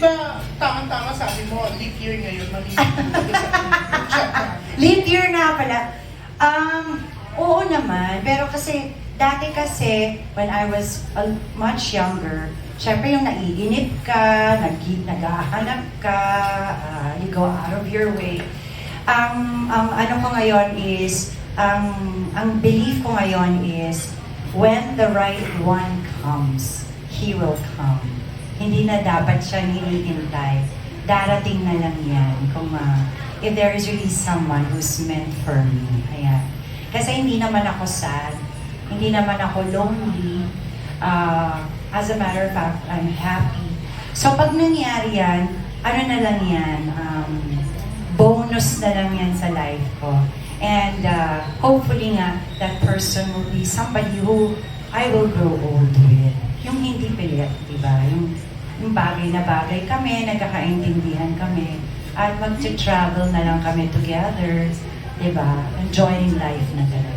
Ba, tama-tama sabi mo, leap year ngayon, Leap year nga pala. Oo naman, pero kasi, dati kasi, when I was much younger, syempre yung naiinip ka, nag-ahanap ka, you go out of your way. Ano ko ngayon is, ang belief ko ngayon is, when the right one comes, he will come. Hindi na dapat siya hinihintay. Darating na lang yan kung if there is really someone who's meant for me. Ayan. Kasi hindi naman ako sad, hindi naman ako lonely. As a matter of fact, I'm happy. So pag nangyari yan, ano na lang yan, bonus na lang yan sa life ko. And hopefully nga, that person will be somebody who I will grow old with. Yung hindi pilit, di ba? Yung bagay na bagay kami, nagkakaintindihan kami, at mag-travel na lang kami together, di ba? Enjoying life na talaga.